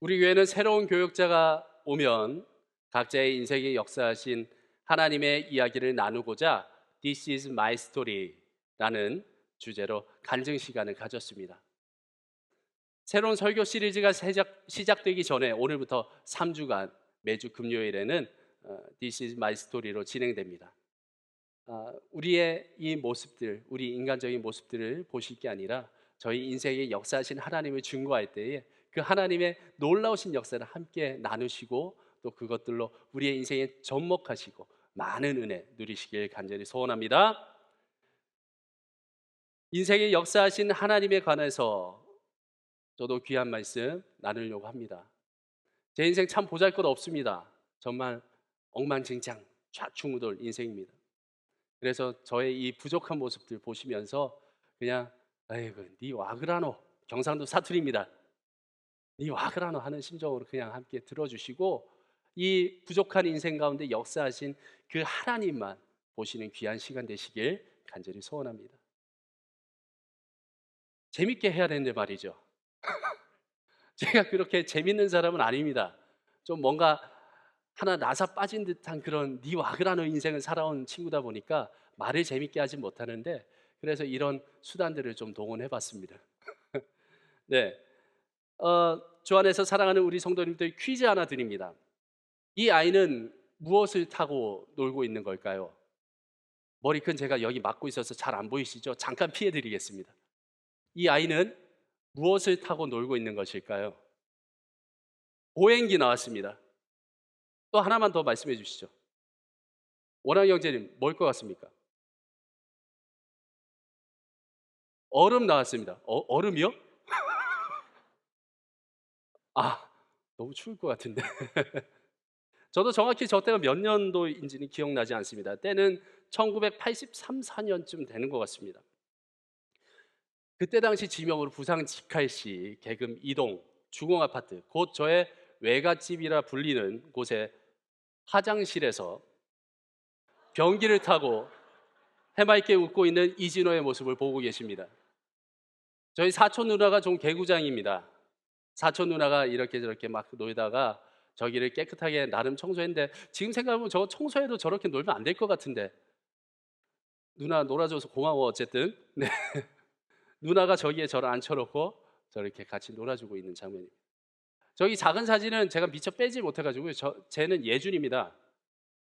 우리 교회는 새로운 교역자가 오면 각자의 인생에 역사하신 하나님의 이야기를 나누고자 This is my story라는 주제로 간증 시간을 가졌습니다. 새로운 설교 시리즈가 시작되기 전에 오늘부터 3주간 매주 금요일에는 This is my story로 진행됩니다. 우리의 이 모습들, 우리 인간적인 모습들을 보실 게 아니라 저희 인생의 역사하신 하나님을 증거할 때에 그 하나님의 놀라우신 역사를 함께 나누시고 또 그것들로 우리의 인생에 접목하시고 많은 은혜 누리시길 간절히 소원합니다. 인생의 역사하신 하나님에 관해서 저도 귀한 말씀 나누려고 합니다. 제 인생 참 보잘것없습니다. 정말 엉망진창 좌충우돌 인생입니다. 그래서 저의 이 부족한 모습들 보시면서 그냥 아이고 니 와그라노, 경상도 사투리입니다. 니 와그라노 하는 심정으로 그냥 함께 들어주시고 이 부족한 인생 가운데 역사하신 그 하나님만 보시는 귀한 시간 되시길 간절히 소원합니다. 재밌게 해야 되는데 말이죠. 제가 그렇게 재밌는 사람은 아닙니다. 좀 뭔가 하나 나사 빠진 듯한 그런 니 와그라노 인생을 살아온 친구다 보니까 말을 재밌게 하진 못하는데 그래서 이런 수단들을 좀 동원해 봤습니다. 네, 주 안에서 사랑하는 우리 성도님들 퀴즈 하나 드립니다. 이 아이는 무엇을 타고 놀고 있는 걸까요? 머리 큰 제가 여기 막고 있어서 잘 안 보이시죠? 잠깐 피해 드리겠습니다. 이 아이는 무엇을 타고 놀고 있는 것일까요? 보행기 나왔습니다. 또 하나만 더 말씀해 주시죠. 원앙 형제님 뭘 것 같습니까? 얼음 나왔습니다. 얼음이요? 아, 너무 추울 것 같은데. 저도 정확히 저 때가 몇 년도인지는 기억나지 않습니다. 때는 1983, 4년쯤 되는 것 같습니다. 그때 당시 지명으로 부상 직할시 계금 이동 주공아파트 곧 저의 외갓집이라 불리는 곳에 화장실에서 변기를 타고 해맑게 웃고 있는 이진호의 모습을 보고 계십니다. 저희 사촌 누나가 좀 개구장입니다. 사촌 누나가 이렇게 저렇게 막 놀다가 저기를 깨끗하게 나름 청소했는데 지금 생각해보면 저 청소해도 저렇게 놀면 안 될 것 같은데 누나 놀아줘서 고마워 어쨌든. 네. 누나가 저기에 저를 앉혀놓고 저렇게 같이 놀아주고 있는 장면입니다. 저기 작은 사진은 제가 미처 빼지 못해가지고 쟤는 예준입니다.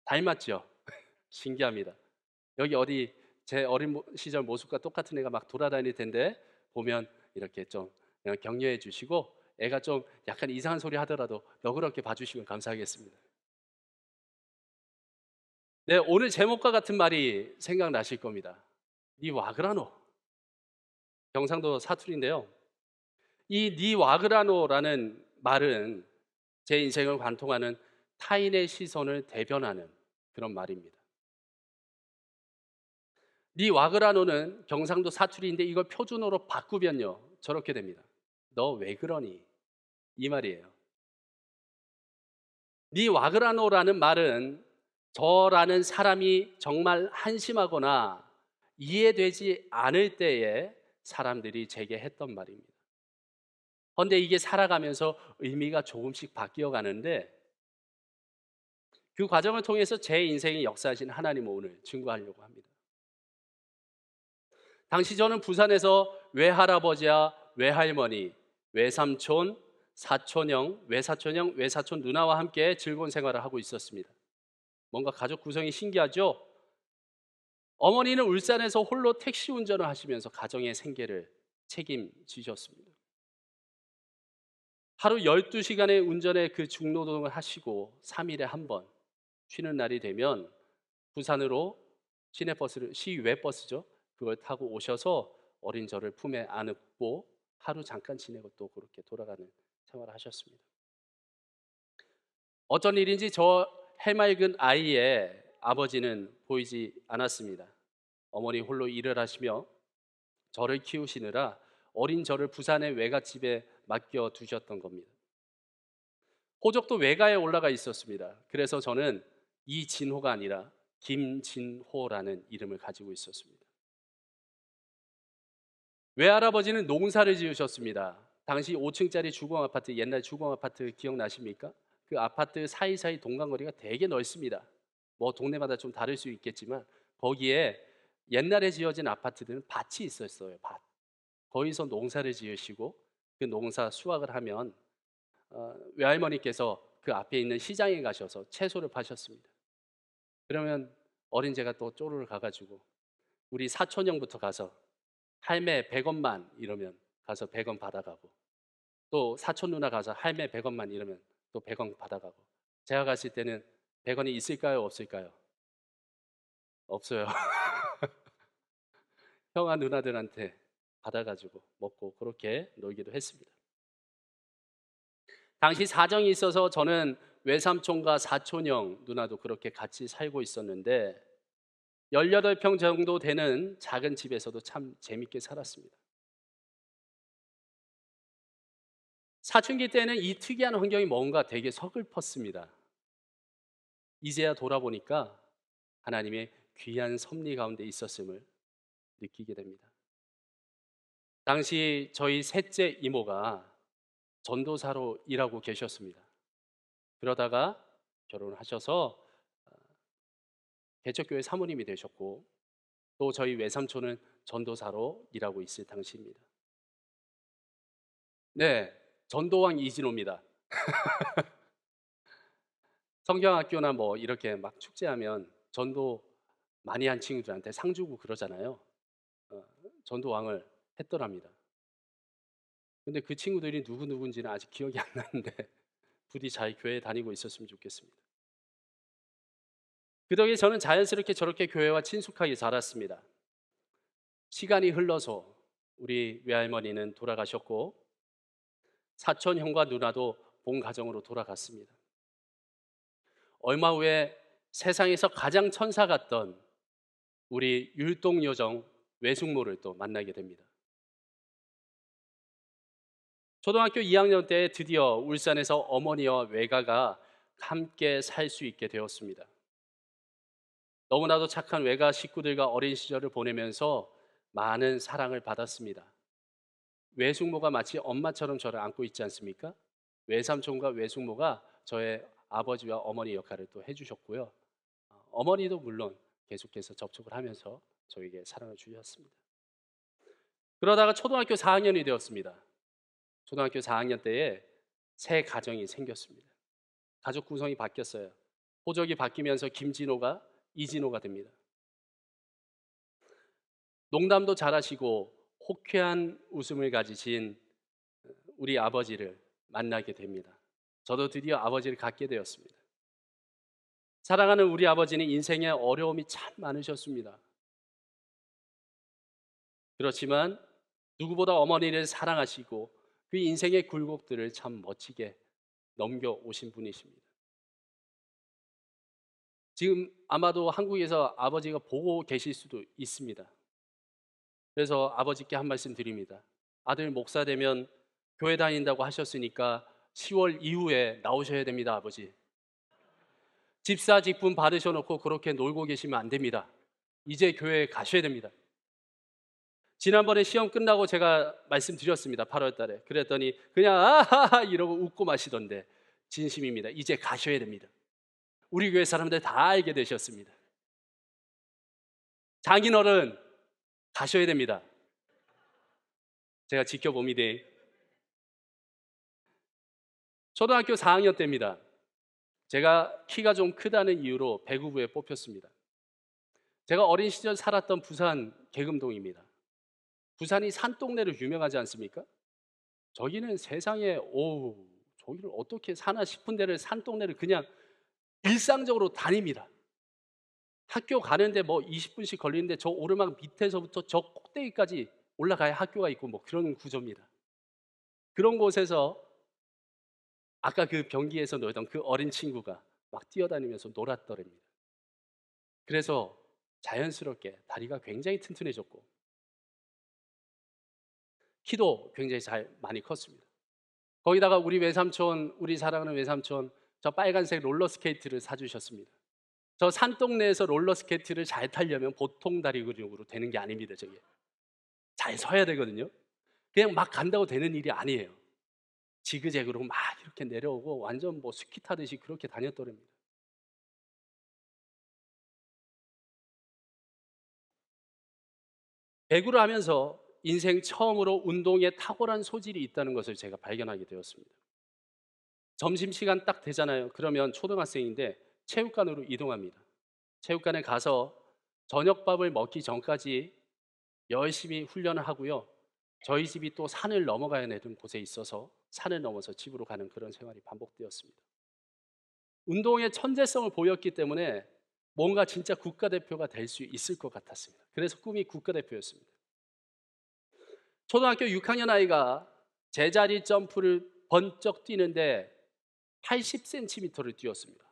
닮았죠? 신기합니다. 여기 어디 제 어린 시절 모습과 똑같은 애가 막 돌아다닐 텐데 보면 이렇게 좀 그냥 격려해 주시고 애가 좀 약간 이상한 소리 하더라도 너그럽게 봐주시면 감사하겠습니다. 네, 오늘 제목과 같은 말이 생각나실 겁니다. 니 와그라노. 경상도 사투리인데요. 이 니 와그라노라는 말은 제 인생을 관통하는 타인의 시선을 대변하는 그런 말입니다. 니 와그라노는 경상도 사투리인데 이걸 표준어로 바꾸면요 저렇게 됩니다. 너 왜 그러니? 이 말이에요. 니 와그라노라는 말은 저라는 사람이 정말 한심하거나 이해되지 않을 때에 사람들이 제게 했던 말입니다. 그런데 이게 살아가면서 의미가 조금씩 바뀌어 가는데 그 과정을 통해서 제 인생의 역사하신 하나님을 오늘 증거하려고 합니다. 당시 저는 부산에서 외할아버지와 외할머니, 외삼촌, 사촌형, 외사촌형, 외사촌 누나와 함께 즐거운 생활을 하고 있었습니다. 뭔가 가족 구성이 신기하죠? 어머니는 울산에서 홀로 택시 운전을 하시면서 가정의 생계를 책임지셨습니다. 하루 12시간의 운전의 그 중노동을 하시고 3일에 한 번 쉬는 날이 되면 부산으로 시내버스를 시외 버스죠. 그걸 타고 오셔서 어린 저를 품에 안고 하루 잠깐 지내고 또 그렇게 돌아가는 생활을 하셨습니다. 어쩐 일인지 저 해맑은 아이의 아버지는 보이지 않았습니다. 어머니 홀로 일을 하시며 저를 키우시느라 어린 저를 부산의 외갓집에 맡겨 두셨던 겁니다. 호적도 외가에 올라가 있었습니다. 그래서 저는 이진호가 아니라 김진호라는 이름을 가지고 있었습니다. 외할아버지는 농사를 지으셨습니다. 당시 5층짜리 주공 아파트, 옛날 주공 아파트 기억나십니까? 그 아파트 사이사이 동간거리가 되게 넓습니다. 뭐 동네마다 좀 다를 수 있겠지만 거기에 옛날에 지어진 아파트들은 밭이 있었어요. 밭. 거기서 농사를 지으시고 그 농사 수확을 하면 외할머니께서 그 앞에 있는 시장에 가셔서 채소를 파셨습니다. 그러면 어린 제가 또 쪼르르 가가지고 우리 사촌 형부터 가서 할매 100원만 이러면 가서 100원 받아가고, 또 사촌 누나 가서 할매 100원만 이러면 또 100원 받아가고. 제가 갔을 때는 100원이 있을까요? 없을까요? 없어요. 형아 누나들한테 받아가지고 먹고 그렇게 놀기도 했습니다. 당시 사정이 있어서 저는 외삼촌과 사촌형 누나도 그렇게 같이 살고 있었는데 18평 정도 되는 작은 집에서도 참 재밌게 살았습니다. 사춘기 때는 이 특이한 환경이 뭔가 되게 서글펐습니다. 이제야 돌아보니까 하나님의 귀한 섭리 가운데 있었음을 느끼게 됩니다. 당시 저희 셋째 이모가 전도사로 일하고 계셨습니다. 그러다가 결혼을 하셔서 개척교회 사모님이 되셨고, 또 저희 외삼촌은 전도사로 일하고 있을 당시입니다. 네, 전도왕 이진호입니다. 성경학교나 뭐 이렇게 막 축제하면 전도 많이 한 친구들한테 상 주고 그러잖아요. 전도왕을 했더랍니다. 근데 그 친구들이 누구누구인지는 아직 기억이 안 나는데 부디 잘 교회 다니고 있었으면 좋겠습니다. 그 덕에 저는 자연스럽게 저렇게 교회와 친숙하게 자랐습니다. 시간이 흘러서 우리 외할머니는 돌아가셨고 사촌 형과 누나도 본 가정으로 돌아갔습니다. 얼마 후에 세상에서 가장 천사 같던 우리 율동요정 외숙모를 또 만나게 됩니다. 초등학교 2학년 때 드디어 울산에서 어머니와 외가가 함께 살 수 있게 되었습니다. 너무나도 착한 외가 식구들과 어린 시절을 보내면서 많은 사랑을 받았습니다. 외숙모가 마치 엄마처럼 저를 안고 있지 않습니까? 외삼촌과 외숙모가 저의 아버지와 어머니 역할을 또 해주셨고요. 어머니도 물론 계속해서 접촉을 하면서 저에게 사랑을 주셨습니다. 그러다가 초등학교 4학년이 되었습니다. 초등학교 4학년 때에 새 가정이 생겼습니다. 가족 구성이 바뀌었어요. 호적이 바뀌면서 김진호가 이진호가 됩니다. 농담도 잘하시고 호쾌한 웃음을 가지신 우리 아버지를 만나게 됩니다. 저도 드디어 아버지를 갖게 되었습니다. 사랑하는 우리 아버지는 인생에 어려움이 참 많으셨습니다. 그렇지만 누구보다 어머니를 사랑하시고 그 인생의 굴곡들을 참 멋지게 넘겨오신 분이십니다. 지금 아마도 한국에서 아버지가 보고 계실 수도 있습니다. 그래서 아버지께 한 말씀 드립니다. 아들 목사 되면 교회 다닌다고 하셨으니까 10월 이후에 나오셔야 됩니다, 아버지. 집사 직분 받으셔놓고 그렇게 놀고 계시면 안 됩니다. 이제 교회에 가셔야 됩니다. 지난번에 시험 끝나고 제가 말씀드렸습니다. 8월 달에. 그랬더니 그냥 아하하 이러고 웃고 마시던데 진심입니다. 이제 가셔야 됩니다. 우리 교회 사람들 다 알게 되셨습니다. 장인어른 가셔야 됩니다. 제가 지켜봅니다. 초등학교 4학년 때입니다. 제가 키가 좀 크다는 이유로 배구부에 뽑혔습니다. 제가 어린 시절 살았던 부산 계금동입니다. 부산이 산동네로 유명하지 않습니까? 저기는 세상에 저기를 어떻게 사나 싶은 데를 산동네를 그냥 일상적으로 다닙니다. 학교 가는데 뭐 20분씩 걸리는데 저 오르막 밑에서부터 저 꼭대기까지 올라가야 학교가 있고 뭐 그런 구조입니다. 그런 곳에서 아까 그 변기에서 놀던 그 어린 친구가 막 뛰어다니면서 놀았더랍니다. 그래서 자연스럽게 다리가 굉장히 튼튼해졌고 키도 굉장히 많이 컸습니다. 거기다가 우리 외삼촌, 우리 사랑하는 외삼촌 저 빨간색 롤러스케이트를 사주셨습니다. 저 산동네에서 롤러스케이트를 잘 타려면 보통 다리 근육으로 되는 게 아닙니다. 저게 잘 서야 되거든요. 그냥 막 간다고 되는 일이 아니에요. 지그재그로 막 이렇게 내려오고 완전 뭐 스키 타듯이 그렇게 다녔더랍니다. 배구를 하면서 인생 처음으로 운동에 탁월한 소질이 있다는 것을 제가 발견하게 되었습니다. 점심시간 딱 되잖아요. 그러면 초등학생인데 체육관으로 이동합니다. 체육관에 가서 저녁밥을 먹기 전까지 열심히 훈련을 하고요. 저희 집이 또 산을 넘어가야 되는 곳에 있어서 산을 넘어서 집으로 가는 그런 생활이 반복되었습니다. 운동의 천재성을 보였기 때문에 뭔가 진짜 국가대표가 될 수 있을 것 같았습니다. 그래서 꿈이 국가대표였습니다. 초등학교 6학년 아이가 제자리 점프를 번쩍 뛰는데 80cm를 뛰었습니다.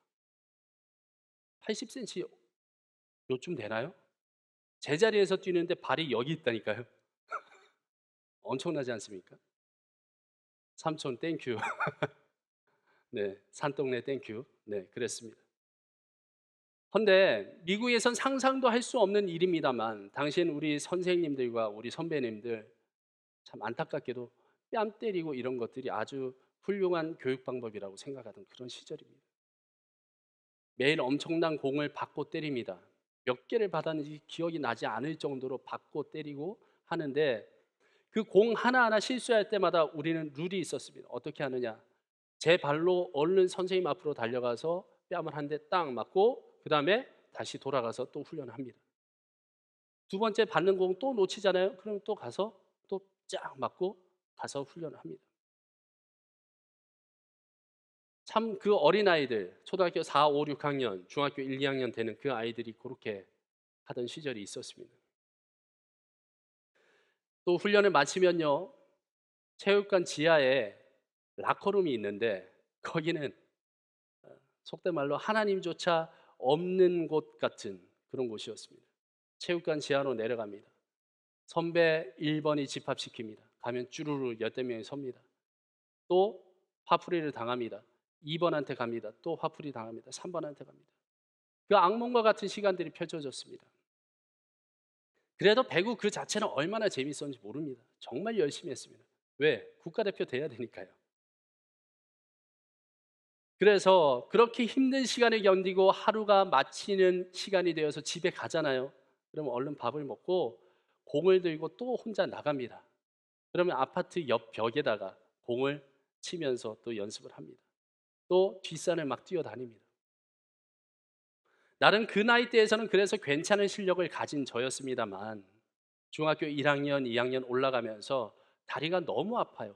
80cm 요쯤 되나요? 제자리에서 뛰는데 발이 여기 있다니까요. 엄청나지 않습니까? 삼촌 땡큐. 네, 산동네 땡큐. 네, 그랬습니다. 헌데 미국에선 상상도 할 수 없는 일입니다만 당시엔 우리 선생님들과 우리 선배님들 참 안타깝게도 뺨 때리고 이런 것들이 아주 훌륭한 교육 방법이라고 생각하던 그런 시절입니다. 매일 엄청난 공을 받고 때립니다. 몇 개를 받았는지 기억이 나지 않을 정도로 받고 때리고 하는데 그 공 하나하나 실수할 때마다 우리는 룰이 있었습니다. 어떻게 하느냐? 제 발로 얼른 선생님 앞으로 달려가서 뺨을 한 대 딱 맞고 그다음에 다시 돌아가서 또 훈련을 합니다. 두 번째 받는 공 또 놓치잖아요. 그러면 또 가서 또 쫙 맞고 가서 훈련을 합니다. 참 그 어린아이들 초등학교 4, 5, 6학년, 중학교 1, 2학년 되는 그 아이들이 그렇게 하던 시절이 있었습니다. 또 훈련을 마치면요. 체육관 지하에 라커룸이 있는데 거기는 속된 말로 하나님조차 없는 곳 같은 그런 곳이었습니다. 체육관 지하로 내려갑니다. 선배 1번이 집합시킵니다. 가면 쭈루루 열댓 명이 섭니다. 또 화풀이를 당합니다. 2번한테 갑니다. 또 화풀이 당합니다. 3번한테 갑니다. 그 악몽과 같은 시간들이 펼쳐졌습니다. 그래도 배구 그 자체는 얼마나 재밌었는지 모릅니다. 정말 열심히 했습니다. 왜? 국가대표 돼야 되니까요. 그래서 그렇게 힘든 시간을 견디고 하루가 마치는 시간이 되어서 집에 가잖아요. 그러면 얼른 밥을 먹고 공을 들고 또 혼자 나갑니다. 그러면 아파트 옆 벽에다가 공을 치면서 또 연습을 합니다. 또 뒷산을 막 뛰어다닙니다. 나름 그 나이대에서는 그래서 괜찮은 실력을 가진 저였습니다만 중학교 1학년, 2학년 올라가면서 다리가 너무 아파요.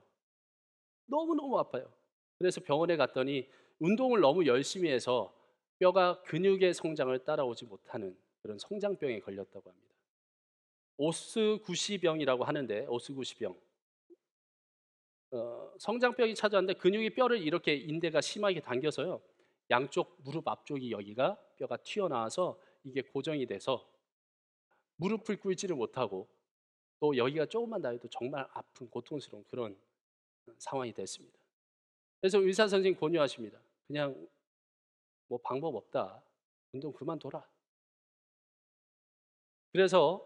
너무너무 아파요. 그래서 병원에 갔더니 운동을 너무 열심히 해서 뼈가 근육의 성장을 따라오지 못하는 그런 성장병에 걸렸다고 합니다. 오스구시병이라고 하는데 오스구시병. 성장병이 찾아왔는데 근육이 뼈를 이렇게 인대가 심하게 당겨서요. 양쪽 무릎 앞쪽이 여기가 뼈가 튀어나와서 이게 고정이 돼서 무릎을 꿇지를 못하고 또 여기가 조금만 나와도 정말 아픈 고통스러운 그런 상황이 됐습니다. 그래서 의사 선생님 권유하십니다. 그냥 뭐 방법 없다. 운동 그만둬라. 그래서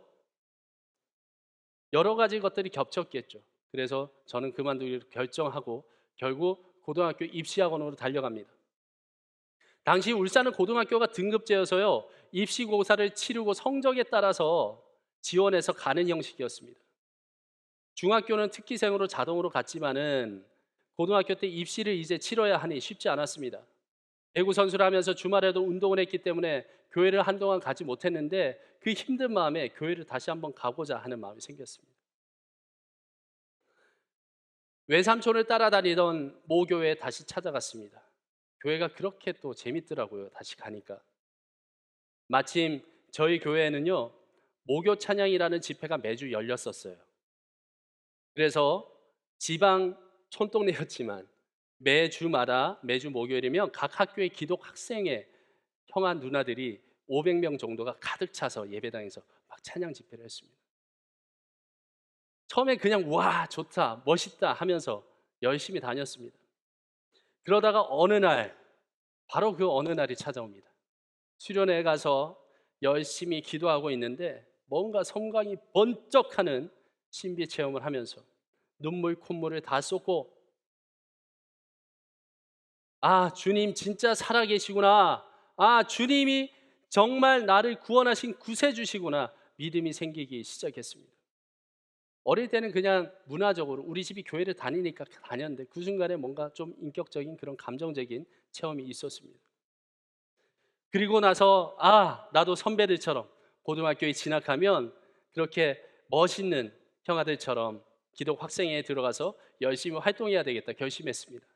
여러 가지 것들이 겹쳤겠죠. 그래서 저는 그만두기로 결정하고 결국 고등학교 입시학원으로 달려갑니다. 당시 울산은 고등학교가 등급제여서요. 입시고사를 치르고 성적에 따라서 지원해서 가는 형식이었습니다. 중학교는 특기생으로 자동으로 갔지만은 고등학교 때 입시를 이제 치러야 하니 쉽지 않았습니다. 배구 선수를 하면서 주말에도 운동을 했기 때문에 교회를 한동안 가지 못했는데 그 힘든 마음에 교회를 다시 한번 가고자 하는 마음이 생겼습니다. 외삼촌을 따라다니던 모교회에 다시 찾아갔습니다. 교회가 그렇게 또 재밌더라고요. 다시 가니까. 마침 저희 교회에는요. 모교 찬양이라는 집회가 매주 열렸었어요. 그래서 지방 촌동네였지만 매주마다 매주 목요일이면 각 학교의 기독 학생의 형아 누나들이 500명 정도가 가득 차서 예배당에서 막 찬양 집회를 했습니다. 처음에 그냥 와 좋다 멋있다 하면서 열심히 다녔습니다. 그러다가 어느 날 바로 그 어느 날이 찾아옵니다. 수련회 가서 열심히 기도하고 있는데 뭔가 성광이 번쩍하는 신비 체험을 하면서 눈물 콧물을 다 쏟고 아, 주님 진짜 살아계시구나. 아, 주님이 정말 나를 구원하신 구세주시구나. 믿음이 생기기 시작했습니다. 어릴 때는 그냥 문화적으로 우리 집이 교회를 다니니까 다녔는데 그 순간에 뭔가 좀 인격적인 그런 감정적인 체험이 있었습니다. 그리고 나서 아, 나도 선배들처럼 고등학교에 진학하면 그렇게 멋있는 형아들처럼 기독 학생회에 들어가서 열심히 활동해야 되겠다 결심했습니다.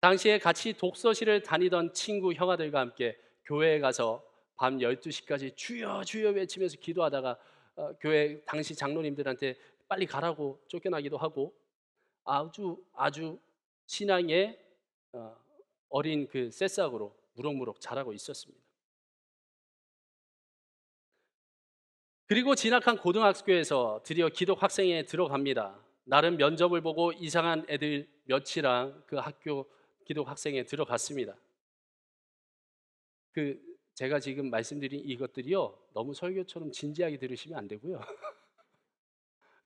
당시에 같이 독서실을 다니던 친구 형아들과 함께 교회에 가서 밤 12시까지 주여 주여 외치면서 기도하다가 교회 당시 장로님들한테 빨리 가라고 쫓겨나기도 하고 아주 신앙의 어, 어린 그 새싹으로 무럭무럭 자라고 있었습니다. 그리고 진학한 고등학교에서 드디어 기독 학생회에 들어갑니다. 나름 면접을 보고 이상한 애들 몇이랑 그 학교 기독 학생회에 들어갔습니다. 그 제가 지금 말씀드린 이것들이요 너무 설교처럼 진지하게 들으시면 안 되고요.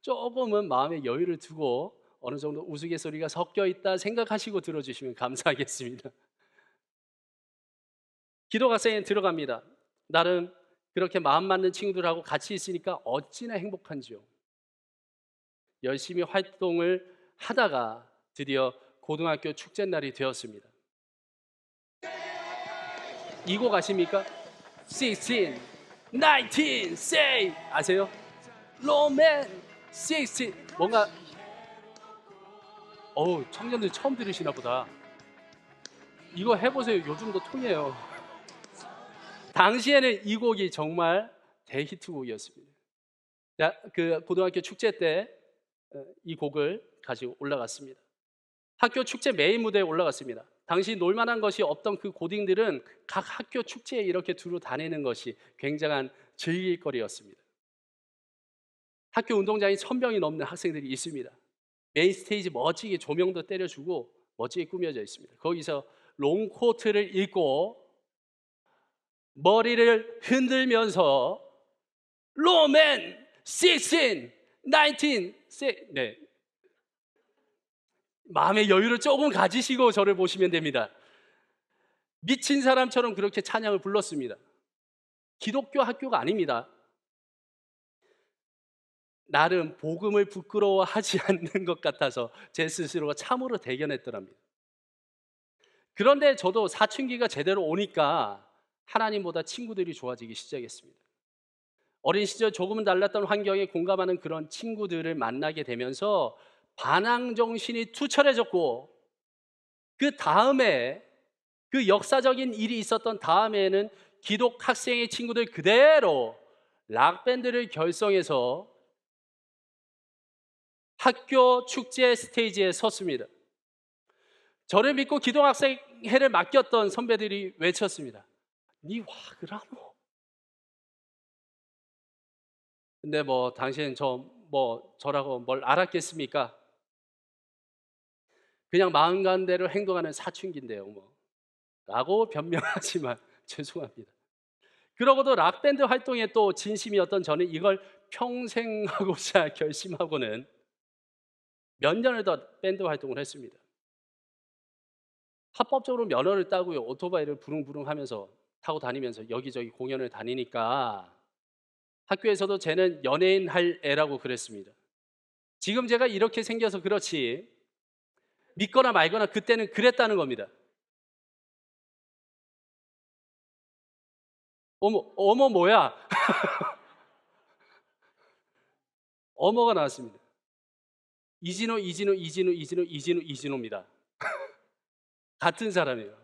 조금은 마음의 여유를 두고 어느 정도 우스갯소리가 섞여 있다 생각하시고 들어주시면 감사하겠습니다. 기독학생에 들어갑니다. 나름 그렇게 마음 맞는 친구들하고 같이 있으니까 어찌나 행복한지요. 열심히 활동을 하다가 드디어 고등학교 축제날이 되었습니다. 이 곡 아십니까? 16, 19, say 아세요? 로맨 16 뭔가 청년들 처음 들으시나 보다. 이거 해보세요. 요즘도 통해요. 당시에는 이 곡이 정말 대히트곡이었습니다. 그 고등학교 축제 때 이 곡을 가지고 올라갔습니다. 학교 축제 메인 무대에 올라갔습니다. 당시 놀만한 것이 없던 그 고딩들은 각 학교 축제에 이렇게 두루 다니는 것이 굉장한 즐길거리였습니다. 학교 운동장이 1000명이 넘는 학생들이 있습니다. 메인 스테이지 멋지게 조명도 때려주고 멋지게 꾸며져 있습니다. 거기서 롱코트를 입고 머리를 흔들면서 로맨 16, 19, 네. 마음의 여유를 조금 가지시고 저를 보시면 됩니다. 미친 사람처럼 그렇게 찬양을 불렀습니다. 기독교 학교가 아닙니다. 나름 복음을 부끄러워하지 않는 것 같아서 제 스스로가 참으로 대견했더랍니다. 그런데 저도 사춘기가 제대로 오니까 하나님보다 친구들이 좋아지기 시작했습니다. 어린 시절 조금은 달랐던 환경에 공감하는 그런 친구들을 만나게 되면서 반항 정신이 투철해졌고 그 다음에 그 역사적인 일이 있었던 다음에는 기독 학생의 친구들 그대로 락밴드를 결성해서 학교 축제 스테이지에 섰습니다. 저를 믿고 기독학생회를 맡겼던 선배들이 외쳤습니다. 니 와 그라노. 근데 뭐 당시엔 저라고 뭘 알았겠습니까? 그냥 마음 가는 대로 행동하는 사춘기인데요, 라고 변명하지만 죄송합니다. 그러고도 락밴드 활동에 또 진심이었던 저는 이걸 평생 하고자 결심하고는 몇 년을 더 밴드 활동을 했습니다. 합법적으로 면허를 따고요, 오토바이를 부릉부릉 하면서 타고 다니면서 여기저기 공연을 다니니까 학교에서도 쟤는 연예인 할 애라고 그랬습니다. 지금 제가 이렇게 생겨서 그렇지 믿거나 말거나 그때는 그랬다는 겁니다. 어머 뭐야? 어머가 나왔습니다. 이진호입니다. 같은 사람이에요.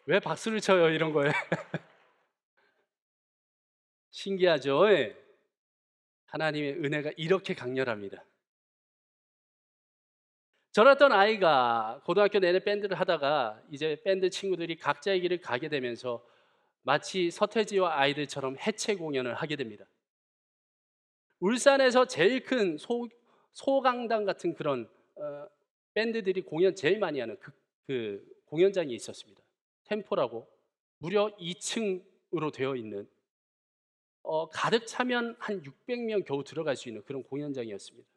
왜 박수를 쳐요 이런 거에? 신기하죠? 예. 하나님의 은혜가 이렇게 강렬합니다. 저랬던 아이가 고등학교 내내 밴드를 하다가 이제 밴드 친구들이 각자의 길을 가게 되면서 마치 서태지와 아이들처럼 해체 공연을 하게 됩니다. 울산에서 제일 큰 소강당 같은 그런 밴드들이 공연 제일 많이 하는 그 공연장이 있었습니다. 템포라고 무려 2층으로 되어 있는 가득 차면 한 600명 겨우 들어갈 수 있는 그런 공연장이었습니다.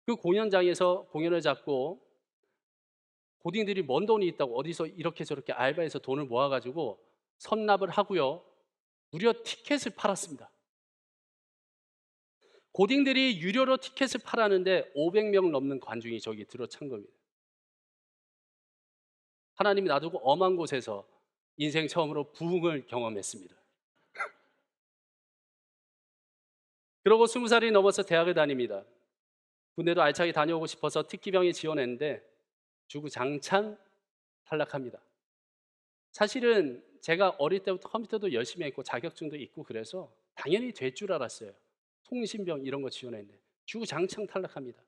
그 공연장에서 공연을 잡고 고딩들이 먼 돈이 있다고 어디서 이렇게 저렇게 알바해서 돈을 모아 가지고 선납을 하고요. 무려 티켓을 팔았습니다. 고딩들이 유료로 티켓을 팔았는데 500명 넘는 관중이 저기 들어찬 겁니다. 하나님이 놔두고 엄한 곳에서 인생 처음으로 부흥을 경험했습니다. 그러고 20살이 넘어서 대학을 다닙니다. 군대도 알차게 다녀오고 싶어서 특기병에 지원했는데 주구장창 탈락합니다. 사실은 제가 어릴 때부터 컴퓨터도 열심히 했고 자격증도 있고 그래서 당연히 될 줄 알았어요. 통신병 이런 거 지원했는데 주구장창 탈락합니다.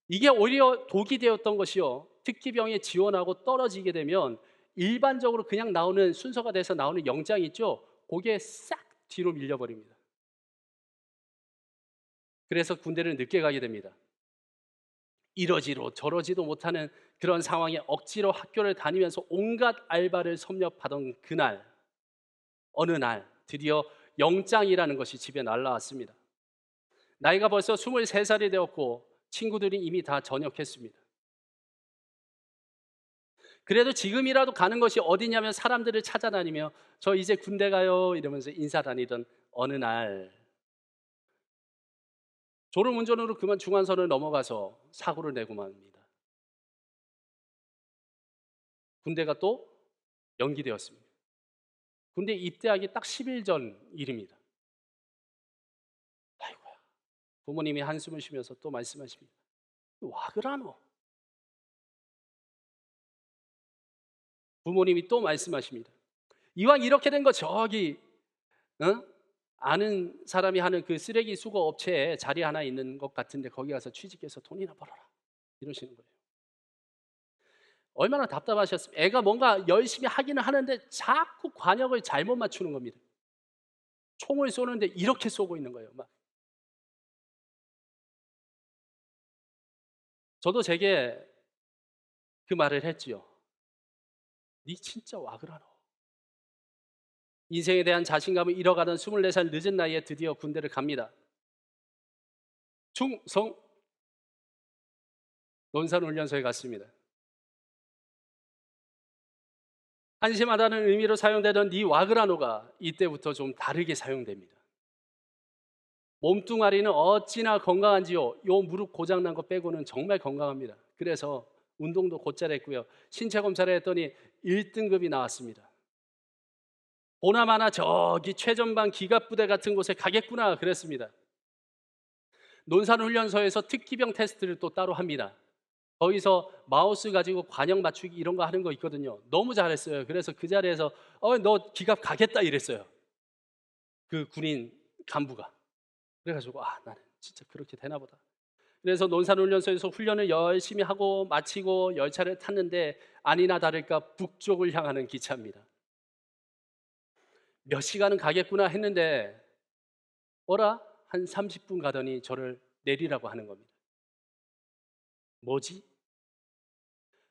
이게 오히려 독이 되었던 것이요. 특기병에 지원하고 떨어지게 되면 일반적으로 그냥 나오는 순서가 돼서 나오는 영장이 있죠. 거기에 싹 뒤로 밀려버립니다. 그래서 군대를 늦게 가게 됩니다. 이러지도 저러지도 못하는 그런 상황에 억지로 학교를 다니면서 온갖 알바를 섭렵하던 그날, 어느 날 드디어 영장이라는 것이 집에 날라왔습니다. 나이가 벌써 23살이 되었고 친구들이 이미 다 전역했습니다. 그래도 지금이라도 가는 것이 어디냐면 사람들을 찾아다니며 저 이제 군대 가요 이러면서 인사 다니던 어느 날 졸음운전으로 그만 중환선을 넘어가서 사고를 내고 맙니다. 군대가 또 연기되었습니다. 군대 입대하기 딱 10일 전 일입니다. 아이고야. 부모님이 한숨을 쉬면서 또 말씀하십니다. 와 그라노. 부모님이 또 말씀하십니다. 이왕 이렇게 된 거 저기 어? 아는 사람이 하는 그 쓰레기 수거 업체에 자리 하나 있는 것 같은데 거기 가서 취직해서 돈이나 벌어라. 이러시는 거예요. 얼마나 답답하셨으면 애가 뭔가 열심히 하기는 하는데 자꾸 관역을 잘못 맞추는 겁니다. 총을 쏘는데 이렇게 쏘고 있는 거예요. 막. 저도 제게 그 말을 했지요. 니 진짜 와 그러노. 인생에 대한 자신감을 잃어가던 24살 늦은 나이에 드디어 군대를 갑니다. 충성 논산훈련소에 갔습니다. 한심하다는 의미로 사용되던 니 와그라노가 이때부터 좀 다르게 사용됩니다. 몸뚱아리는 어찌나 건강한지요. 요 무릎 고장난 거 빼고는 정말 건강합니다. 그래서 운동도 곧잘 했고요. 신체 검사를 했더니 1등급이 나왔습니다. 보나마나 저기 최전방 기갑부대 같은 곳에 가겠구나 그랬습니다. 논산훈련소에서 특기병 테스트를 또 따로 합니다. 거기서 마우스 가지고 관역 맞추기 이런 거 하는 거 있거든요. 너무 잘했어요. 그래서 그 자리에서 너 기갑 가겠다 이랬어요. 그 군인 간부가. 그래가지고 나는 진짜 그렇게 되나 보다. 그래서 논산훈련소에서 훈련을 열심히 하고 마치고 열차를 탔는데 아니나 다를까 북쪽을 향하는 기차입니다. 몇 시간은 가겠구나 했는데 어라? 한 30분 가더니 저를 내리라고 하는 겁니다. 뭐지?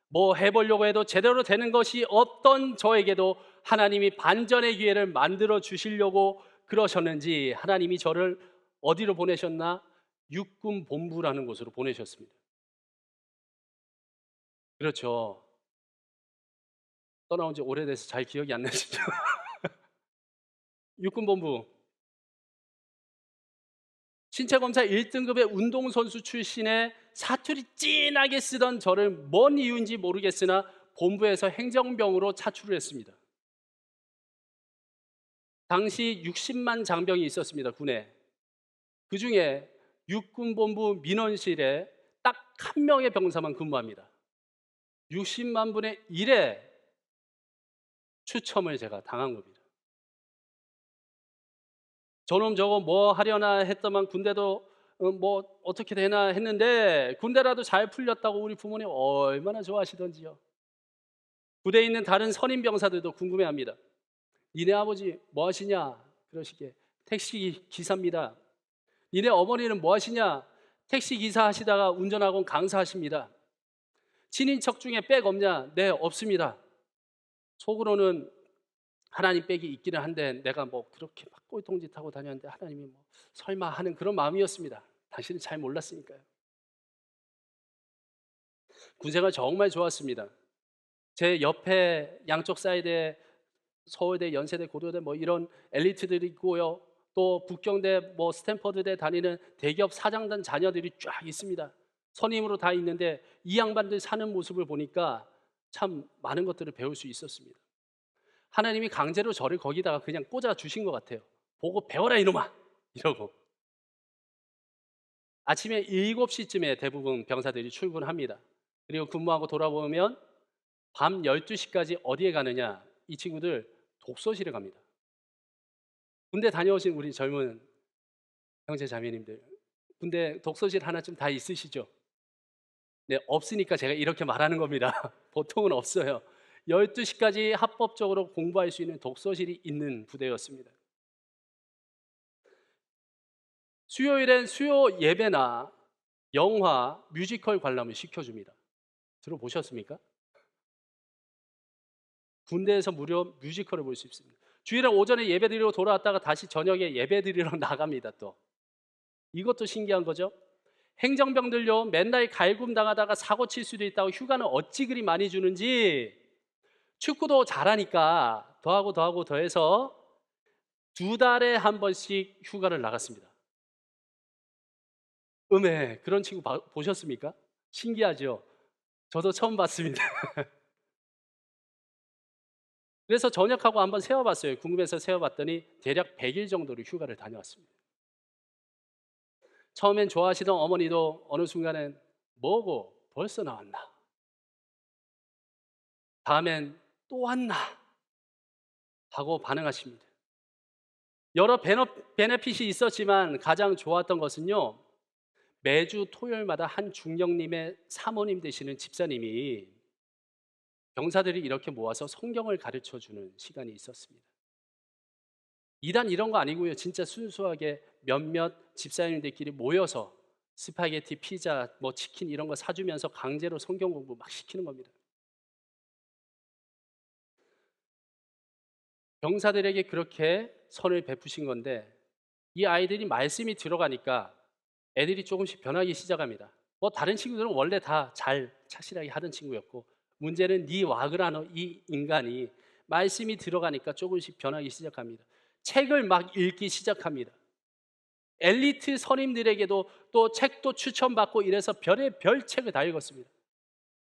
뭐 해보려고 해도 제대로 되는 것이 없던 저에게도 하나님이 반전의 기회를 만들어 주시려고 그러셨는지 하나님이 저를 어디로 보내셨나? 육군 본부라는 곳으로 보내셨습니다. 그렇죠. 떠나온 지 오래돼서 잘 기억이 안 나시죠? 육군 본부. 신체검사 1등급의 운동선수 출신의 사투리 진하게 쓰던 저를 뭔 이유인지 모르겠으나 본부에서 행정병으로 차출을 했습니다. 당시 60만 장병이 있었습니다, 군에. 그 중에 육군본부 민원실에 딱 한 명의 병사만 근무합니다. 60만 분의 1의 추첨을 제가 당한 겁니다. 저놈 저거 뭐 하려나 했더만 군대도 뭐 어떻게 되나 했는데 군대라도 잘 풀렸다고 우리 부모님 얼마나 좋아하시던지요. 부대에 있는 다른 선임 병사들도 궁금해합니다. 니네 아버지 뭐 하시냐? 그러시게 택시 기사입니다. 니네 어머니는 뭐 하시냐? 택시 기사 하시다가 운전학원 강사하십니다. 친인척 중에 백 없냐? 네, 없습니다. 속으로는 하나님 빽이 있기는 한데 내가 뭐 그렇게 막 꼴통짓하고 다녔는데 하나님이 뭐 설마 하는 그런 마음이었습니다. 당신은 잘 몰랐으니까요. 군생활 정말 좋았습니다. 제 옆에 양쪽 사이드에 서울대, 연세대, 고려대 뭐 이런 엘리트들이 있고요. 또 북경대, 뭐 스탠퍼드대 다니는 대기업 사장단 자녀들이 쫙 있습니다. 선임으로 다 있는데 이 양반들 사는 모습을 보니까 참 많은 것들을 배울 수 있었습니다. 하나님이 강제로 저를 거기다가 그냥 꽂아 주신 것 같아요. 보고 배워라 이놈아! 이러고. 아침에 7시쯤에 대부분 병사들이 출근합니다. 그리고 근무하고 돌아오면 밤 12시까지 어디에 가느냐? 이 친구들 독서실에 갑니다. 군대 다녀오신 우리 젊은 형제 자매님들, 군대 독서실 하나쯤 다 있으시죠? 네, 없으니까 제가 이렇게 말하는 겁니다. 보통은 없어요. 12시까지 합법적으로 공부할 수 있는 독서실이 있는 부대였습니다. 수요일엔 수요 예배나 영화, 뮤지컬 관람을 시켜줍니다. 들어보셨습니까? 군대에서 무료 뮤지컬을 볼 수 있습니다. 주일에 오전에 예배 드리러 돌아왔다가 다시 저녁에 예배 드리러 나갑니다. 또 이것도 신기한 거죠. 행정병들요, 맨날 갈굼 당하다가 사고 칠 수도 있다고 휴가는 어찌 그리 많이 주는지, 축구도 잘하니까 더하고 더해서 2달에 한 번씩 휴가를 나갔습니다. 그런 친구 보셨습니까? 신기하죠? 저도 처음 봤습니다. 그래서 전역하고 한번 세어봤어요. 궁금해서 세어봤더니 대략 100일 정도를 휴가를 다녀왔습니다. 처음엔 좋아하시던 어머니도 어느 순간엔 뭐고 벌써 나왔나? 다음엔 또 왔나? 하고 반응하십니다. 여러 베네핏이 있었지만 가장 좋았던 것은요, 매주 토요일마다 한 중령님의 사모님 되시는 집사님이 병사들이 이렇게 모아서 성경을 가르쳐 주는 시간이 있었습니다. 이단 이런 거 아니고요. 진짜 순수하게 몇몇 집사님들끼리 모여서 스파게티, 피자, 뭐 치킨 이런 거 사주면서 강제로 성경 공부 막 시키는 겁니다. 병사들에게 그렇게 선을 베푸신 건데, 이 아이들이 말씀이 들어가니까 애들이 조금씩 변하기 시작합니다. 뭐 다른 친구들은 원래 다 잘 착실하게 하던 친구였고, 문제는 니 와그라노 이 인간이 말씀이 들어가니까 조금씩 변하기 시작합니다. 책을 막 읽기 시작합니다. 엘리트 선임들에게도 또 책도 추천받고 이래서 별의 별 책을 다 읽었습니다.